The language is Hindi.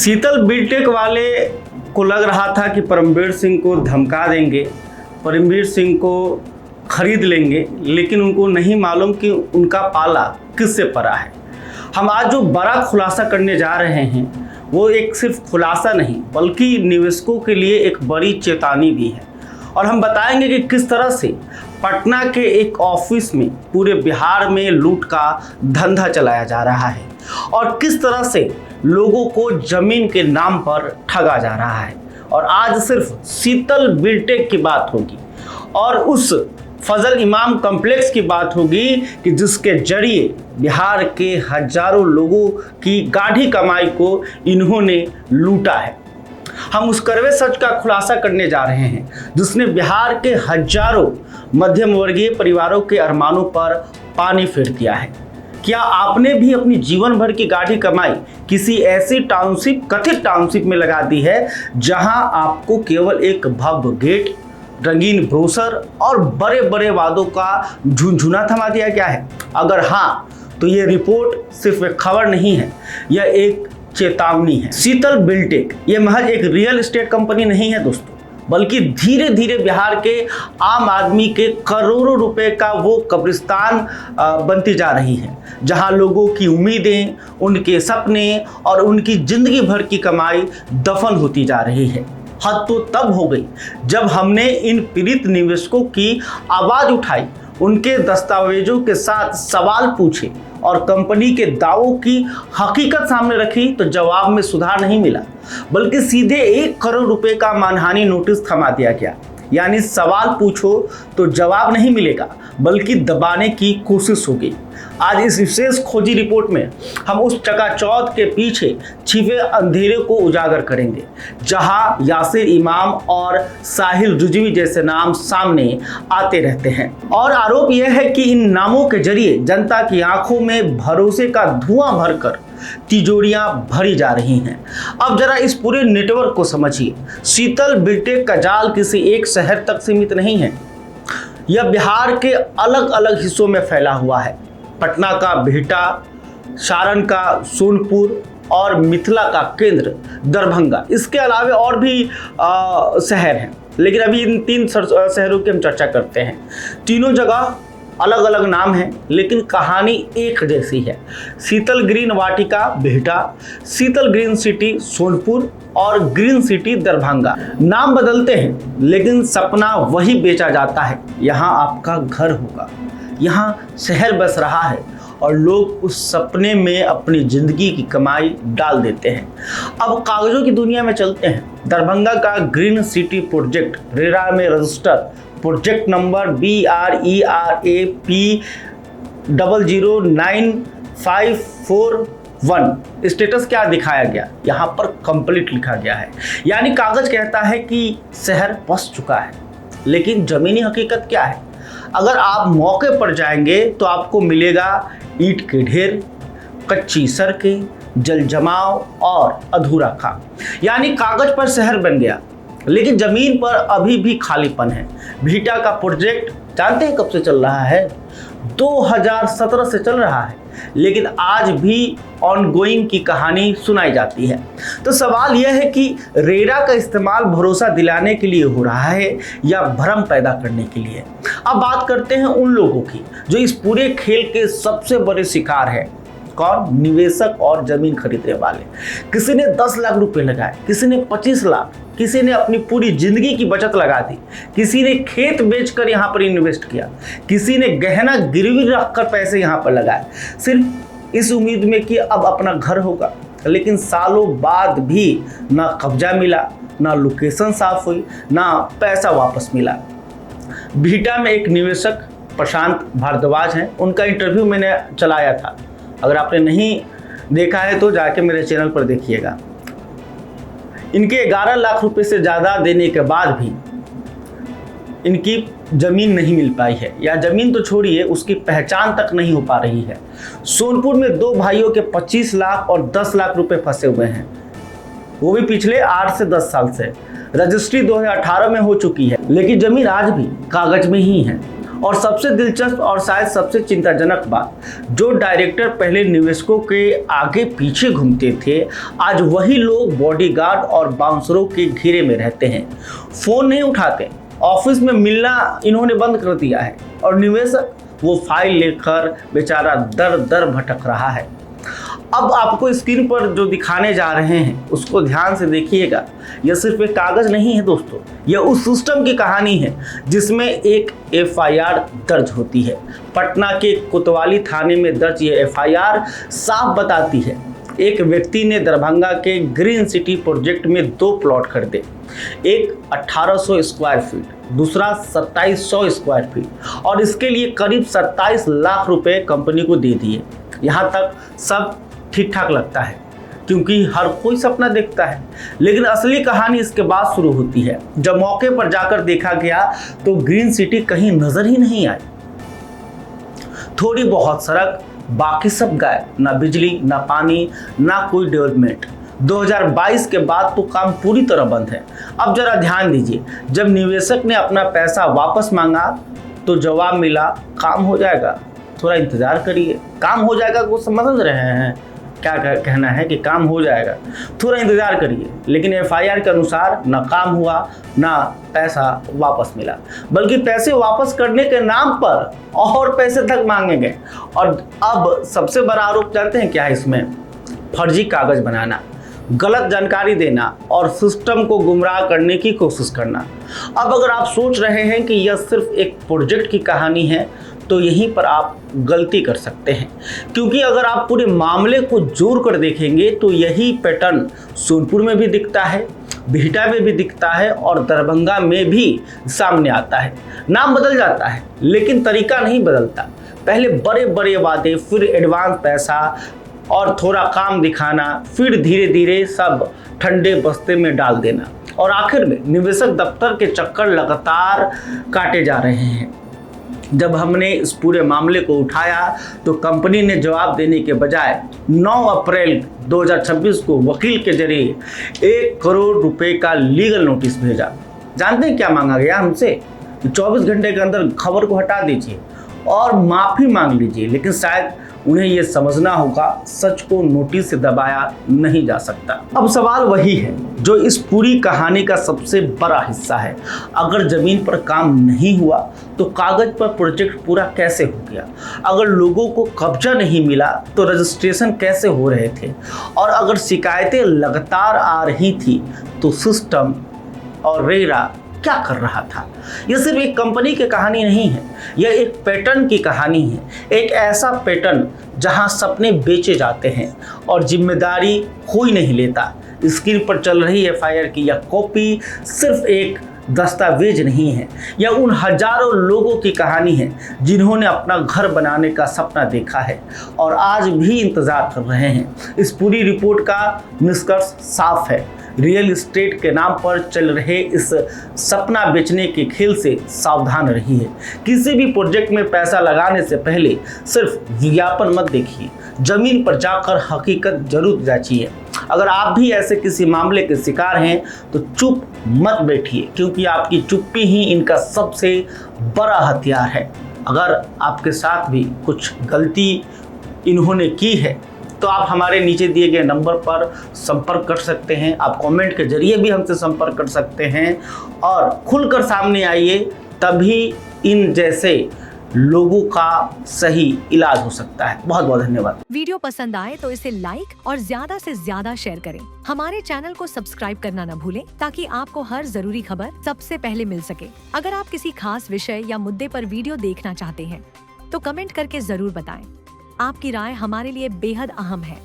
शीतल बीटेक वाले को लग रहा था कि परमवीर सिंह को धमका देंगे, परमवीर सिंह को खरीद लेंगे, लेकिन उनको नहीं मालूम कि उनका पाला किससे पड़ा है। हम आज जो बड़ा खुलासा करने जा रहे हैं वो एक सिर्फ खुलासा नहीं बल्कि निवेशकों के लिए एक बड़ी चेतावनी भी है। और हम बताएंगे कि किस तरह से पटना के एक ऑफिस में पूरे बिहार में लूट का धंधा चलाया जा रहा है और किस तरह से लोगों को जमीन के नाम पर ठगा जा रहा है। और आज सिर्फ शीतल बिल्टेक की बात होगी और उस फजल इमाम कॉम्प्लेक्स की बात होगी कि जिसके जरिए बिहार के हजारों लोगों की गाढ़ी कमाई को इन्होंने लूटा है। हम उस कड़वे सच का खुलासा करने जा रहे हैं जिसने बिहार के हजारों मध्यम वर्गीय परिवारों के अरमानों पर पानी फेर दिया है। क्या आपने भी अपनी जीवन भर की गाढ़ी कमाई किसी ऐसी टाउनशिप, कथित टाउनशिप में लगा दी है जहां आपको केवल एक भव्य गेट, रंगीन ब्रोशर और बड़े बड़े वादों का झुनझुना थमा दिया गया है? अगर हाँ, तो ये रिपोर्ट सिर्फ एक खबर नहीं है, यह एक चेतावनी है। शीतल बिल्टेक ये महज एक रियल एस्टेट कंपनी नहीं है दोस्तों, बल्कि धीरे धीरे बिहार के आम आदमी के करोड़ों रुपए का वो कब्रिस्तान बनती जा रही है जहां लोगों की उम्मीदें, उनके सपने और उनकी जिंदगी भर की कमाई दफन होती जा रही है। हद तो तब हो गई जब हमने इन पीड़ित निवेशकों की आवाज उठाई, उनके दस्तावेजों के साथ सवाल पूछे और कंपनी के दावों की हकीकत सामने रखी तो जवाब में सुधार नहीं मिला, बल्कि सीधे 1 करोड़ रुपए का मानहानि नोटिस थमा दिया गया। यानी सवाल पूछो तो जवाब नहीं मिलेगा, बल्कि दबाने की कोशिश होगी। आज इस विशेष खोजी रिपोर्ट में हम उस चकाचौंध के पीछे छिपे अंधेरे को उजागर करेंगे जहां यासिर इमाम और साहिल रिजवी जैसे नाम सामने आते रहते हैं। और आरोप यह है कि इन नामों के जरिए जनता की आंखों में भरोसे का धुआं भरकर तिजोरियां भरी जा रही हैं। अब जरा इस पूरे नेटवर्क को समझिए। शीतल बिल्टेक का जाल किसी एक शहर तक सीमित नहीं है, यह बिहार के अलग अलग हिस्सों में फैला हुआ है। पटना का बिहटा, सारण का सोनपुर और मिथिला का केंद्र दरभंगा, इसके अलावा और भी शहर हैं, लेकिन अभी इन 3 शहरों की हम चर्चा करते हैं। तीनों जगह अलग अलग नाम हैं, लेकिन कहानी एक जैसी है। शीतल ग्रीन वाटिका बिहटा, शीतल ग्रीन सिटी सोनपुर और ग्रीन सिटी दरभंगा। नाम बदलते हैं लेकिन सपना वही बेचा जाता है। यहाँ आपका घर होगा, यहाँ शहर बस रहा है और लोग उस सपने में अपनी जिंदगी की कमाई डाल देते हैं। अब कागजों की दुनिया में चलते हैं। दरभंगा का ग्रीन सिटी प्रोजेक्ट रेरा में register, project number BRERAP 009541। Status क्या दिखाया गया? यहाँ पर कंप्लीट लिखा गया है, यानी कागज कहता है कि शहर बस चुका है, लेकिन जमीनी हकीकत क्या है? अगर आप मौके पर जाएंगे तो आपको मिलेगा ईंट के ढेर, कच्ची सड़कें, जल जमाव और अधूरा काम। यानी कागज पर शहर बन गया, लेकिन जमीन पर अभी भी खालीपन है। बिहटा का प्रोजेक्ट जानते हैं कब से चल रहा है? 2017 से चल रहा है, लेकिन आज भी ऑनगोइंग की कहानी सुनाई जाती है। तो सवाल यह है कि रेरा का इस्तेमाल भरोसा दिलाने के लिए हो रहा है या भ्रम पैदा करने के लिए? अब बात करते हैं उन लोगों की जो इस पूरे खेल के सबसे बड़े शिकार हैं। कौन? निवेशक और जमीन खरीदने वाले। किसी ने 10 लाख रुपए लगाए, किसी ने 25 लाख, किसी ने अपनी पूरी जिंदगी की बचत लगा दी, किसी ने खेत बेचकर यहाँ पर इन्वेस्ट किया, किसी ने गहना गिरवी रखकर पैसे यहाँ पर लगाए, सिर्फ इस उम्मीद में कि अब अपना घर होगा। लेकिन सालों बाद भी ना कब्जा मिला, ना लोकेशन साफ हुई, ना पैसा वापस मिला। बिहटा में एक निवेशक प्रशांत भारद्वाज हैं, उनका इंटरव्यू मैंने चलाया था। अगर आपने नहीं देखा है तो जाके मेरे चैनल पर देखिएगा। इनके 11 लाख रुपए से ज़्यादा देने के बाद भी इनकी ज़मीन नहीं मिल पाई है, या ज़मीन तो छोड़िए उसकी पहचान तक नहीं हो पा रही है। सोनपुर में 2 भाइयों के 25 लाख और 10 लाख रुपए फंसे हुए हैं, वो भी पिछले 8 से 10 साल से। रजिस्ट्री 2018 में हो चुकी है, लेकिन ज़मीन आज भी कागज में ही है। और सबसे दिलचस्प और शायद सबसे चिंताजनक बात, जो डायरेक्टर पहले निवेशकों के आगे पीछे घूमते थे, आज वही लोग बॉडीगार्ड और बाउंसरों के घेरे में रहते हैं। फोन नहीं उठाते, ऑफिस में मिलना इन्होंने बंद कर दिया है और निवेशक वो फाइल लेकर बेचारा दर दर भटक रहा है। अब आपको स्क्रीन पर जो दिखाने जा रहे हैं उसको ध्यान से देखिएगा। यह सिर्फ एक कागज नहीं है दोस्तों, यह उस सिस्टम की कहानी है जिसमें एक एफआईआर दर्ज होती है। पटना के कोतवाली थाने में दर्ज ये एफआईआर साफ बताती है, एक व्यक्ति ने दरभंगा के ग्रीन सिटी प्रोजेक्ट में 2 प्लॉट खरीदे, एक 1800 स्क्वायर फीट, दूसरा 2700 स्क्वायर फीट, और इसके लिए करीब 27 लाख रुपए कंपनी को दे दिए। यहाँ तक सब ठीक ठाक लगता है क्योंकि हर कोई सपना देखता है, लेकिन असली कहानी इसके बाद शुरू होती है। जब मौके पर जाकर देखा गया तो ग्रीन सिटी कहीं नजर ही नहीं आई। थोड़ी बहुत सड़क, बाकी सब गायब, ना बिजली, ना पानी, ना कोई डेवलपमेंट। 2022 के बाद तो काम पूरी तरह बंद है। अब जरा ध्यान दीजिए, जब निवेशक ने अपना पैसा वापस मांगा तो जवाब मिला काम हो जाएगा, थोड़ा इंतजार करिए। काम हो जाएगा वो समझ रहे हैं क्या कहना है कि काम हो जाएगा, थोड़ा इंतजार करिए। लेकिन एफआईआर के अनुसार ना काम हुआ ना पैसा वापस मिला, बल्कि पैसे वापस करने के नाम पर और पैसे तक मांगे गए। और अब सबसे बड़ा आरोप जानते हैं क्या है इसमें? फर्जी कागज बनाना, गलत जानकारी देना और सिस्टम को गुमराह करने की कोशिश करना। अब अगर आप सोच रहे हैं कि यह सिर्फ एक प्रोजेक्ट की कहानी है तो यहीं पर आप गलती कर सकते हैं, क्योंकि अगर आप पूरे मामले को जोड़ कर देखेंगे तो यही पैटर्न सोनपुर में भी दिखता है, बिहटा में भी दिखता है और दरभंगा में भी सामने आता है। नाम बदल जाता है लेकिन तरीका नहीं बदलता। पहले बड़े बड़े वादे, फिर एडवांस पैसा और थोड़ा काम दिखाना, फिर धीरे धीरे सब ठंडे बस्ते में डाल देना, और आखिर में निवेशक दफ्तर के चक्कर लगातार काटे जा रहे हैं। जब हमने इस पूरे मामले को उठाया तो कंपनी ने जवाब देने के बजाय 9 अप्रैल 2026 को वकील के जरिए 1 करोड़ रुपए का लीगल नोटिस भेजा। जानते हैं क्या मांगा गया हमसे? 24 घंटे के अंदर खबर को हटा दीजिए और माफ़ी मांग लीजिए। लेकिन शायद उन्हें यह समझना होगा, सच को नोटिस से दबाया नहीं जा सकता। अब सवाल वही है जो इस पूरी कहानी का सबसे बड़ा हिस्सा है। अगर ज़मीन पर काम नहीं हुआ तो कागज पर प्रोजेक्ट पूरा कैसे हो गया? अगर लोगों को कब्जा नहीं मिला तो रजिस्ट्रेशन कैसे हो रहे थे? और अगर शिकायतें लगातार आ रही थी तो सिस्टम और रेरा क्या कर रहा था? यह सिर्फ एक कंपनी की कहानी नहीं है, यह एक पैटर्न की कहानी है। एक ऐसा पैटर्न जहां सपने बेचे जाते हैं और जिम्मेदारी कोई नहीं लेता। स्क्रीन पर चल रही एफआईआर की यह कॉपी सिर्फ एक दस्तावेज नहीं है, यह उन हजारों लोगों की कहानी है जिन्होंने अपना घर बनाने का सपना देखा है और आज भी इंतजार कर रहे हैं। इस पूरी रिपोर्ट का निष्कर्ष साफ है, रियल एस्टेट के नाम पर चल रहे इस सपना बेचने के खेल से सावधान रहिए। किसी भी प्रोजेक्ट में पैसा लगाने से पहले सिर्फ विज्ञापन मत देखिए, जमीन पर जाकर हकीकत जरूर जांचिए। अगर आप भी ऐसे किसी मामले के शिकार हैं तो चुप मत बैठिए, क्योंकि आपकी चुप्पी ही इनका सबसे बड़ा हथियार है। अगर आपके साथ भी कुछ गलती इन्होंने की है तो आप हमारे नीचे दिए गए नंबर पर संपर्क कर सकते हैं। आप कमेंट के जरिए भी हमसे संपर्क कर सकते हैं और खुलकर सामने आइए, तभी इन जैसे लोगों का सही इलाज हो सकता है। बहुत बहुत धन्यवाद। वीडियो पसंद आए तो इसे लाइक और ज्यादा से ज्यादा शेयर करें। हमारे चैनल को सब्सक्राइब करना न भूलें ताकि आपको हर जरूरी खबर सबसे पहले मिल सके। अगर आप किसी खास विषय या मुद्दे पर वीडियो देखना चाहते हैं तो कमेंट करके जरूर बताएं। आपकी राय हमारे लिए बेहद अहम है।